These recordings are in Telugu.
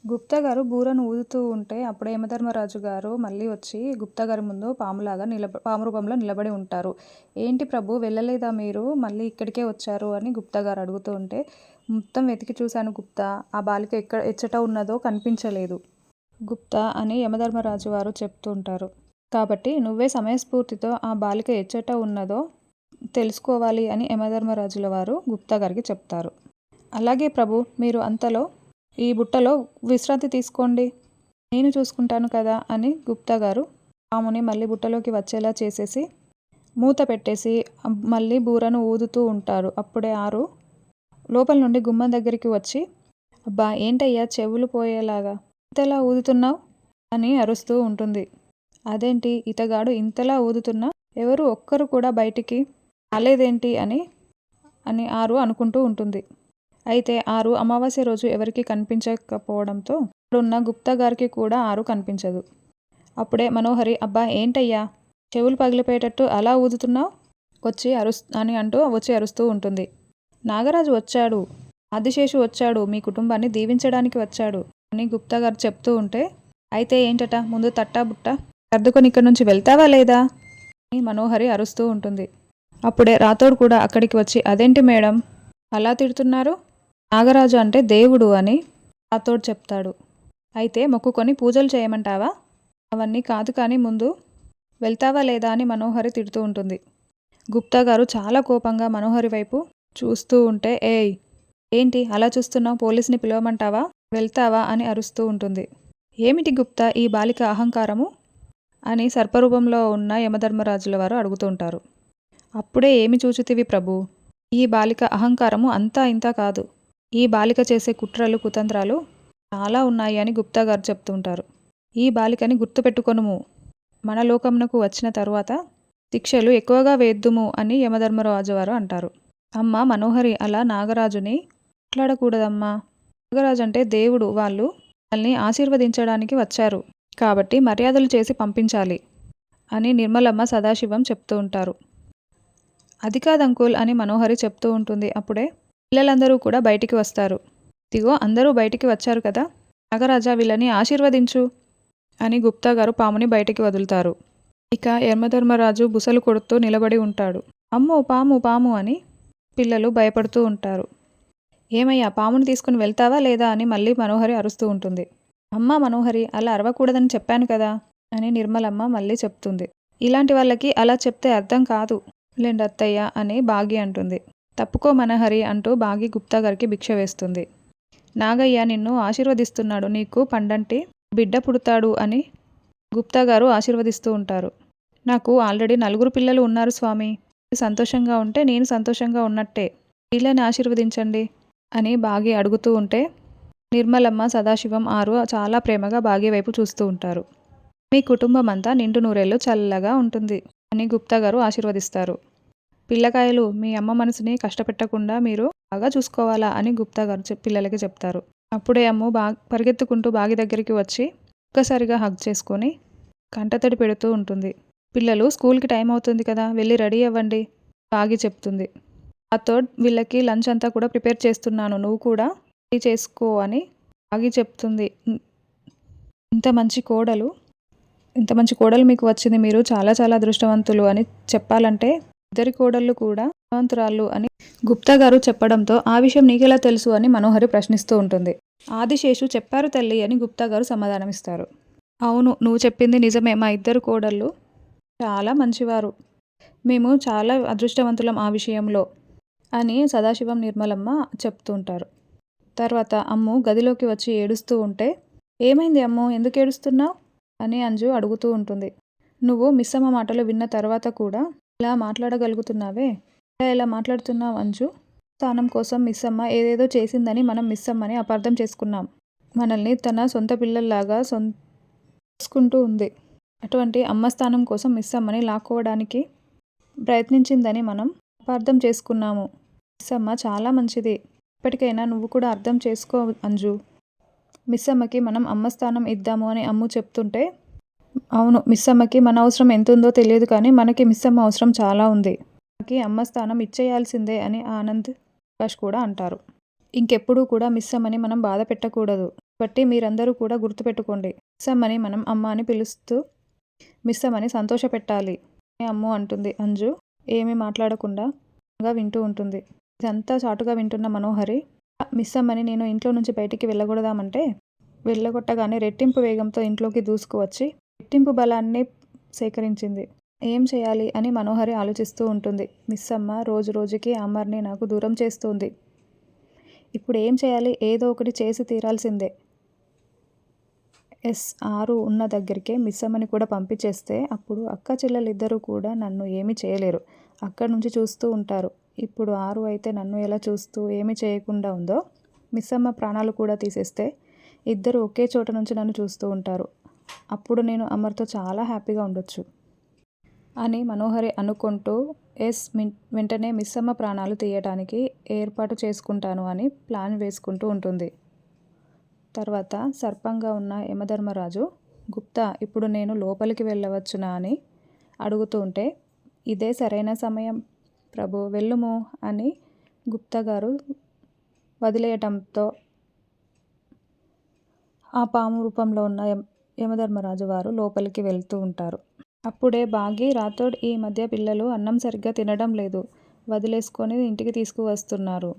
గుప్తా గారు బూరను ఊదుతూ ఉంటే అప్పుడే యమధర్మరాజు గారు మళ్ళీ వచ్చి గుప్తా గారి ముందు పాములాగా పాము రూపంలో నిలబడి ఉంటారు. "ఏంటి ప్రభూ వెళ్ళలేదా మీరు? మళ్ళీ ఇక్కడికే వచ్చారు" అని గుప్తా గారు అడుగుతూ ఉంటే, "మొత్తం వెతికి చూశాను గుప్తా. ఆ బాలిక ఎచ్చట ఉన్నదో కనిపించలేదు గుప్తా" అని యమధర్మరాజు వారు చెప్తూ ఉంటారు. "కాబట్టి నువ్వే సమయస్ఫూర్తితో ఆ బాలిక ఎచ్చట ఉన్నదో తెలుసుకోవాలి" అని యమధర్మరాజుల వారు గుప్తా గారికి చెప్తారు. "అలాగే ప్రభూ, మీరు అంతలో ఈ బుట్టలో విశ్రాంతి తీసుకోండి. నేను చూసుకుంటాను కదా" అని గుప్తా గారు పాముని మళ్ళీ బుట్టలోకి వచ్చేలా చేసేసి మూత పెట్టేసి మళ్ళీ బూరను ఊదుతూ ఉంటారు. అప్పుడే ఆరు లోపల నుండి గుమ్మం దగ్గరికి వచ్చి, "అబ్బా ఏంటయ్యా చెవులు పోయేలాగా ఇంతలా ఊదుతున్నావు" అని అరుస్తూ ఉంటుంది. "అదేంటి ఇతగాడు ఇంతలా ఊదుతున్నా ఎవరు ఒక్కరు కూడా బయటికి రాలేదేంటి" అని ఆరు అనుకుంటూ ఉంటుంది. అయితే ఆరు అమావాస్య రోజు ఎవరికీ కనిపించకపోవడంతో అక్కడున్న గుప్తా గారికి కూడా ఆరు కనిపించదు. అప్పుడే మనోహరి, "అబ్బా ఏంటయ్యా చెవులు పగిలిపోయేటట్టు అలా ఊదుతున్నావు" వచ్చి అరుస్తూ ఉంటుంది. "నాగరాజు వచ్చాడు, ఆదిశేషు వచ్చాడు, మీ కుటుంబాన్ని దీవించడానికి వచ్చాడు" అని గుప్తా గారు చెప్తూ ఉంటే, "అయితే ఏంటట, ముందు తట్టా బుట్ట సర్దుకొని ఇక్కడి నుంచి వెళ్తావా లేదా" అని మనోహరి అరుస్తూ ఉంటుంది. అప్పుడే రాథోడ్ కూడా అక్కడికి వచ్చి, "అదేంటి మేడం అలా తిడుతున్నారు? నాగరాజు అంటే దేవుడు" అని రాథోడ్ చెప్తాడు. "అయితే మొక్కుకొని పూజలు చేయమంటావా? అవన్నీ కాదు కానీ ముందు వెళ్తావా లేదా" అని మనోహరి తిడుతూ ఉంటుంది. గుప్తా గారు చాలా కోపంగా మనోహరి వైపు చూస్తూ ఉంటే, "ఏయ్ ఏంటి అలా చూస్తున్నావు? పోలీసుని పిలవమంటావా? వెళ్తావా" అని అరుస్తూ ఉంటుంది. "ఏమిటి గుప్తా ఈ బాలిక అహంకారము" అని సర్పరూపంలో ఉన్న యమధర్మరాజుల వారు అడుగుతూ ఉంటారు. "అప్పుడే ఏమి చూచితివి ప్రభూ, ఈ బాలిక అహంకారము అంతా ఇంతా కాదు. ఈ బాలిక చేసే కుట్రలు కుతంత్రాలు చాలా ఉన్నాయి" అని గుప్తా గారు చెప్తూ ఉంటారు. "ఈ బాలికని గుర్తుపెట్టుకొనుము. మన లోకమునకు వచ్చిన తరువాత శిక్షలు ఎక్కువగా వేద్దుము" అని యమధర్మరాజు వారు అంటారు. "అమ్మ మనోహరి, అలా నాగరాజుని మాట్లాడకూడదమ్మా. నాగరాజు అంటే దేవుడు. వాళ్ళు మనల్ని ఆశీర్వదించడానికి వచ్చారు. కాబట్టి మర్యాదలు చేసి పంపించాలి" అని నిర్మలమ్మ సదాశివం చెప్తూ ఉంటారు. "అది కాదంకుల్" అని మనోహరి చెప్తూ ఉంటుంది. అప్పుడే పిల్లలందరూ కూడా బయటికి వస్తారు. "ఇదిగో అందరూ బయటికి వచ్చారు కదా, నాగరాజా వీళ్ళని ఆశీర్వదించు" అని గుప్తా గారు పాముని బయటికి వదులుతారు. ఇక యమధర్మరాజు బుసలు కొడుతూ నిలబడి ఉంటాడు. "అమ్మో పాము పాము" అని పిల్లలు భయపడుతూ ఉంటారు. "ఏమయ్యా పాముని తీసుకుని వెళ్తావా లేదా" అని మళ్ళీ మనోహరి అరుస్తూ ఉంటుంది. "అమ్మా మనోహరి, అలా అరవకూడదని చెప్పాను కదా" అని నిర్మలమ్మ మళ్ళీ చెప్తుంది. "ఇలాంటి వాళ్ళకి అలా చెప్తే అర్థం కాదు లేండి అత్తయ్య" అని బాగి అంటుంది. "తప్పుకో మనోహరి" అంటూ బాగి గుప్తా గారికి భిక్ష వేస్తుంది. "నాగయ్య నిన్ను ఆశీర్వదిస్తున్నాడు, నీకు పండంటి బిడ్డ పుడతాడు" అని గుప్తా గారు ఆశీర్వదిస్తూ ఉంటారు. "నాకు ఆల్రెడీ 4 పిల్లలు ఉన్నారు స్వామి. మీరు సంతోషంగా ఉంటే నేను సంతోషంగా ఉన్నట్టే. వీళ్ళని ఆశీర్వదించండి" అని బాగి అడుగుతూ ఉంటే, నిర్మలమ్మ సదాశివం ఆరు చాలా ప్రేమగా బాగి వైపు చూస్తూ ఉంటారు. "మీ కుటుంబం అంతా నిండు నూరేళ్లు చల్లగా ఉంటుంది" అని గుప్తా గారు ఆశీర్వదిస్తారు. "పిల్లకాయలు, మీ అమ్మ మనసుని కష్టపెట్టకుండా మీరు బాగా చూసుకోవాలా" అని గుప్తా గారు పిల్లలకి చెప్తారు. అప్పుడే అమ్ము పరిగెత్తుకుంటూ బాగి దగ్గరికి వచ్చి ఒక్కసారిగా హగ్ చేసుకొని కంటతడి పెడుతూ ఉంటుంది. "పిల్లలు, స్కూల్కి టైం అవుతుంది కదా, వెళ్ళి రెడీ అవ్వండి" బాగి చెప్తుంది. "రాథోడ్, వీళ్ళకి లంచ్ అంతా కూడా ప్రిపేర్ చేస్తున్నాను, నువ్వు కూడా రెడీ చేసుకో" అని బాగి చెప్తుంది. ఇంత మంచి కోడలు మీకు వచ్చింది, మీరు చాలా చాలా అదృష్టవంతులు" అని చెప్పాలంటే ఇద్దరి కోడళ్ళు కూడా అదృష్టవంతురాళ్ళు అని గుప్తా గారు చెప్పడంతో, "ఆ విషయం నీకెలా తెలుసు" అని మనోహరి ప్రశ్నిస్తూ ఉంటుంది. "ఆదిశేషు చెప్పారు తల్లి" అని గుప్తా గారు సమాధానమిస్తారు. "అవును, నువ్వు చెప్పింది నిజమే. మా ఇద్దరు కోడళ్ళు చాలా మంచివారు. మేము చాలా అదృష్టవంతులం ఆ విషయంలో" అని సదాశివం నిర్మలమ్మ చెప్తూ ఉంటారు. తర్వాత అమ్ము గదిలోకి వచ్చి ఏడుస్తూ ఉంటే, "ఏమైంది అమ్ము, ఎందుకు ఏడుస్తున్నావు" అని అంజు అడుగుతూ ఉంటుంది. "నువ్వు మిస్సమ్మ మాటలు విన్న తర్వాత కూడా ఇలా మాట్లాడగలుగుతున్నావే, ఎలా మాట్లాడుతున్నావు అంజు? స్థానం కోసం మిస్సమ్మ ఏదేదో చేసిందని మనం మిస్సమ్మని అపార్థం చేసుకున్నాం. మనల్ని తన సొంత పిల్లల్లాగా చూసుకుంటూ ఉంది. అటువంటి అమ్మ స్థానం కోసం మిస్సమ్మని లాక్కోవడానికి ప్రయత్నించిందని మనం అపార్థం చేసుకున్నాము. మిస్సమ్మ చాలా మంచిది. ఇప్పటికైనా నువ్వు కూడా అర్థం చేసుకో అంజు. మిస్సమ్మకి మనం అమ్మ స్థానం ఇద్దాము" అని అమ్ము చెప్తుంటే, "అవును, మిస్సమ్మకి మన అవసరం ఎంతుందో తెలియదు కానీ మనకి మిస్సమ్మ అవసరం చాలా ఉంది. మనకి అమ్మ స్థానం ఇచ్చేయాల్సిందే" అని ఆనంద్, ప్రకాష్ కూడా అంటారు. "ఇంకెప్పుడూ కూడా మిస్సమ్మని మనం బాధ పెట్టకూడదు. బట్టి మీరందరూ కూడా గుర్తుపెట్టుకోండి. మిస్సమ్మని మనం అమ్మ అని పిలుస్తూ మిస్సమ్మని సంతోషపెట్టాలి అని అమ్ము అంటుంది. అంజు ఏమీ మాట్లాడకుండా వింటూ ఉంటుంది. ఇదంతా చాటుగా వింటున్న మనోహరి మిస్సమ్మని నేను ఇంట్లో నుంచి బయటికి వెళ్ళగొడదామంటే వెళ్ళగొట్టగానే రెట్టింపు వేగంతో ఇంట్లోకి దూసుకువచ్చి రెట్టింపు బలాన్ని సేకరించింది. ఏం చేయాలి అని మనోహరి ఆలోచిస్తూ ఉంటుంది. మిస్సమ్మ రోజు రోజుకి అమర్ని నాకు దూరం చేస్తుంది. ఇప్పుడు ఏం చేయాలి? ఏదో ఒకటి చేసి తీరాల్సిందే. ఆరు ఉన్న దగ్గరికే మిస్సమ్మని కూడా పంపించేస్తే అప్పుడు అక్క చెల్లెలిద్దరూ కూడా నన్ను ఏమీ చేయలేరు. అక్కడి నుంచి చూస్తూ ఉంటారు. ఇప్పుడు ఆరు అయితే నన్ను ఎలా చూస్తూ ఏమీ చేయకుండా ఉందో, మిస్సమ్మ ప్రాణాలు కూడా తీసేస్తే ఇద్దరు ఒకే చోట నుంచి నన్ను చూస్తూ ఉంటారు. అప్పుడు నేను అమర్తో చాలా హ్యాపీగా ఉండొచ్చు అని మనోహరి అనుకుంటూ వెంటనే మిస్సమ్మ ప్రాణాలు తీయటానికి ఏర్పాటు చేసుకుంటాను అని ప్లాన్ వేసుకుంటూ ఉంటుంది. తర్వాత సర్పంగా ఉన్న యమధర్మరాజు గుప్తా ఇప్పుడు నేను లోపలికి వెళ్ళవచ్చునా అని అడుగుతూ ఉంటే, ఇదే సరైన సమయం ప్రభు వెళ్ళుము అని గుప్తా గారు వదిలేయటంతో ఆ పాము రూపంలో ఉన్న యమధర్మరాజు వారు లోపలికి వెళ్తూ ఉంటారు. అప్పుడే బాగి రాథోడ్ ఈ మధ్య పిల్లలు అన్నం సరిగ్గా తినడం లేదు, వదిలేసుకొని ఇంటికి తీసుకువస్తున్నారు,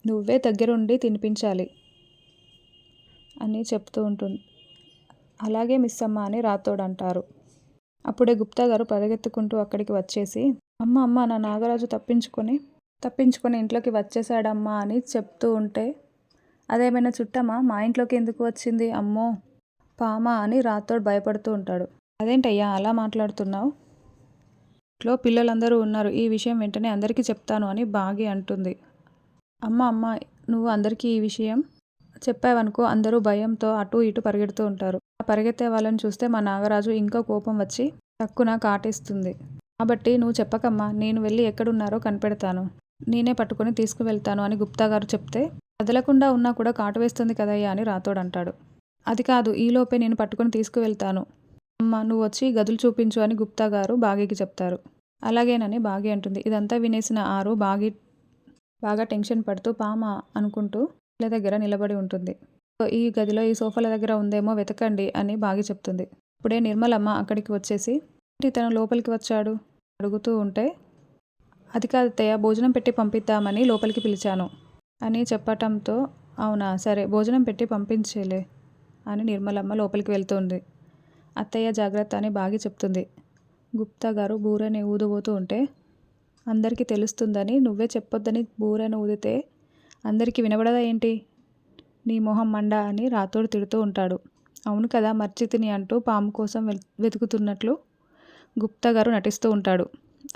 నువ్వే దగ్గరుండి తినిపించాలి అని చెప్తూ ఉంటుంది. అలాగే మిస్సమ్మ అని రాథోడ్ అంటారు. అప్పుడే గుప్తా గారు పరిగెత్తుకుంటూ అక్కడికి వచ్చేసి అమ్మ అమ్మ నా నాగరాజు తప్పించుకొని ఇంట్లోకి వచ్చేసాడమ్మా అని చెప్తూ ఉంటే, అదేమైనా చుట్టమా మా ఇంట్లోకి ఎందుకు వచ్చింది? అమ్మో పామా అని రాథోడ్ భయపడుతూ ఉంటాడు. అదేంటయ్యా అలా మాట్లాడుతున్నావు? ఇంట్లో పిల్లలందరూ ఉన్నారు, ఈ విషయం వెంటనే అందరికీ చెప్తాను అని బాగి అంటుంది. అమ్మ నువ్వు అందరికీ ఈ విషయం చెప్పావనుకో అందరూ భయంతో అటూ ఇటూ పరిగెడుతూ ఉంటారు. ఆ పరిగెత్తే వాళ్ళని చూస్తే మా నాగరాజు ఇంకా కోపం వచ్చి టక్కున కాటేస్తుంది. కాబట్టి నువ్వు చెప్పకమ్మా, నేను వెళ్ళి ఎక్కడున్నారో కనిపెడతాను, నేనే పట్టుకొని తీసుకువెళ్తాను అని గుప్తా గారు చెప్తే, కదలకుండా ఉన్నా కూడా కాటు వేస్తుంది కదయ్యా అని రాథోడ్ అంటాడు. అది కాదు, ఈలోపే నేను పట్టుకొని తీసుకువెళ్తాను, అమ్మ నువ్వు వచ్చి గదులు చూపించు అని గుప్తా గారు బాగీకి చెప్తారు. అలాగేనని బాగి అంటుంది. ఇదంతా వినేసిన ఆరు బాగా టెన్షన్ పడుతూ పామా అనుకుంటూ ఇళ్ళ దగ్గర నిలబడి ఉంటుంది. ఈ గదిలో ఈ సోఫాల దగ్గర ఉందేమో వెతకండి అని బాగి చెప్తుంది. ఇప్పుడే నిర్మలమ్మ అక్కడికి వచ్చేసి తను లోపలికి వచ్చాడు అడుగుతూ ఉంటే, అది కాదత్తయ్య భోజనం పెట్టి పంపిద్దామని లోపలికి పిలిచాను అని చెప్పటంతో, అవునా సరే భోజనం పెట్టి పంపించేలే అని నిర్మలమ్మ లోపలికి వెళ్తుంది. అత్తయ్య జాగ్రత్త అని బాగి చెప్తుంది. గుప్తా గారు బూరని ఊదబోతూ ఉంటే, అందరికీ తెలుస్తుందని నువ్వే చెప్పొద్దని బూరని ఊదితే అందరికీ వినబడదా ఏంటి? నీ మొహం మండ అని రాథోడ్ తిడుతూ ఉంటాడు. అవును కదా మర్చితిని అంటూ పాము కోసం వెతుకుతున్నట్లు గుప్తా గారు నటిస్తూ ఉంటాడు.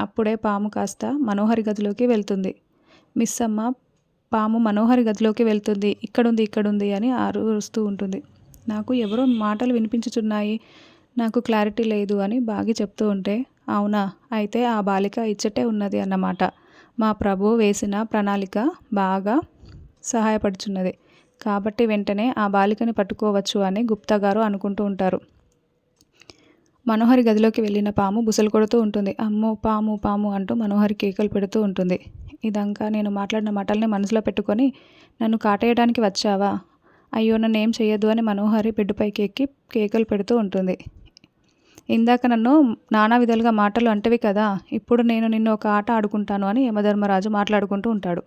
అప్పుడే పాము కాస్త మనోహరి గదిలోకి వెళ్తుంది. మిస్సమ్మ పాము మనోహరి గదిలోకి వెళ్తుంది, ఇక్కడుంది అని అరుస్తూ ఉంటుంది. నాకు ఎవరో మాటలు వినిపించుచున్నాయి, నాకు క్లారిటీ లేదు అని బాగి చెప్తూ ఉంటే, అవునా అయితే ఆ బాలిక ఇచ్చటే ఉన్నది అన్నమాట, మా ప్రభు వేసిన ప్రణాళిక బాగా సహాయపడుచున్నది, కాబట్టి వెంటనే ఆ బాలికని పట్టుకోవచ్చు అని గుప్తా గారు అనుకుంటూ ఉంటారు. మనోహరి గదిలోకి వెళ్ళిన పాము బుసలు కొడుతూ ఉంటుంది. అమ్మో పాము పాము అంటూ మనోహరి కేకలు పెడుతూ ఉంటుంది. ఇదంకా నేను మాట్లాడిన మాటల్ని మనసులో పెట్టుకొని నన్ను కాటేయడానికి వచ్చావా? అయ్యో నన్ను ఏం చెయ్యొద్దు అని మనోహరి బెడ్డుపైకి ఎక్కి కేకలు పెడుతూ ఉంటుంది. ఇందాక నన్ను నానా విధాలుగా మాటలు అంటవి కదా, ఇప్పుడు నేను నిన్ను ఒక ఆట ఆడుకుంటాను అని యమధర్మరాజు మాట్లాడుకుంటూ ఉంటాడు.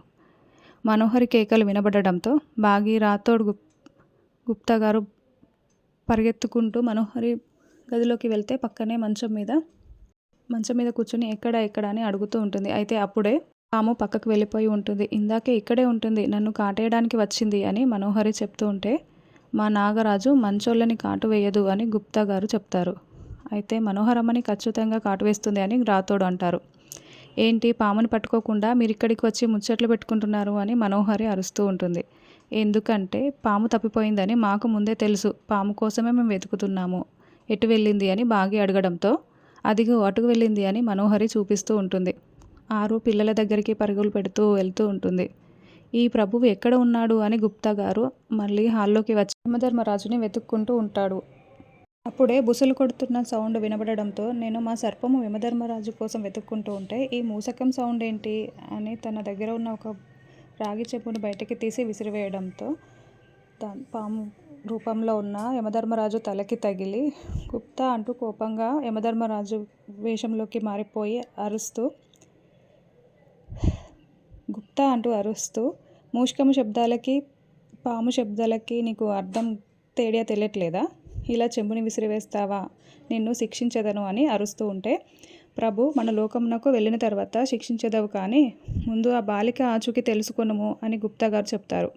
మనోహరి కేకలు వినబడడంతో బాగి రాథోడ్ గుప్తా గారు పరిగెత్తుకుంటూ మనోహరి గదిలోకి వెళ్తే పక్కనే మంచం మీద కూర్చొని ఎక్కడ అని అడుగుతూ ఉంటుంది. అయితే అప్పుడే పాము పక్కకు వెళ్ళిపోయి ఉంటుంది. ఇందాకే ఇక్కడే ఉంటుంది, నన్ను కాటేయడానికి వచ్చింది అని మనోహరి చెప్తూ ఉంటే, మా నాగరాజు మంచోళ్ళని కాటు వేయదు అని గుప్తా గారు చెప్తారు. అయితే మనోహరమ్మని ఖచ్చితంగా కాటు వేస్తుంది అని రాథోడ్ అంటారు. ఏంటి పాముని పట్టుకోకుండా మీరు ఇక్కడికి వచ్చి ముచ్చట్లు పెట్టుకుంటున్నారు అని మనోహరి అరుస్తూ ఉంటుంది. ఎందుకంటే పాము తప్పిపోయిందని మాకు ముందే తెలుసు, పాము కోసమే మేము వెతుకుతున్నాము, ఎటు వెళ్ళింది అని బాగి అడగడంతో, అదిగో అటుకు వెళ్ళింది అని మనోహరి చూపిస్తూ ఉంటుంది. ఆరు పిల్లల దగ్గరికి పరుగులు పెడుతూ వెళ్తూ ఉంటుంది. ఈ ప్రభువు ఎక్కడ ఉన్నాడు అని గుప్తా గారు మళ్ళీ హాల్లోకి వచ్చి యమధర్మరాజుని వెతుక్కుంటూ ఉంటాడు. అప్పుడే బుసలు కొడుతున్న సౌండ్ వినబడడంతో, నేను మా సర్పము యమధర్మరాజు కోసం వెతుక్కుంటూ ఉంటే ఈ మూసకం సౌండ్ ఏంటి అని తన దగ్గర ఉన్న ఒక రాగి చెప్పును బయటకి తీసి విసిరివేయడంతో పాము రూపంలో ఉన్న యమధర్మరాజు తలకి తగిలి గుప్తా అంటూ కోపంగా యమధర్మరాజు వేషంలోకి మారిపోయి గుప్తా అంటూ అరుస్తూ మూషికము శబ్దాలకి పాము శబ్దాలకి నీకు అర్థం తేడా తెలియట్లేదా? ఇలా చెంబుని విసిరివేస్తావా? నిన్ను శిక్షించెదను అని అరుస్తూ ఉంటే, ప్రభు మన లోకమునకు వెళ్ళిన తర్వాత శిక్షించెదవు కానీ ముందు ఆ బాలిక ఆచూకీ తెలుసుకొనుము అని గుప్తా గారు చెప్తారు.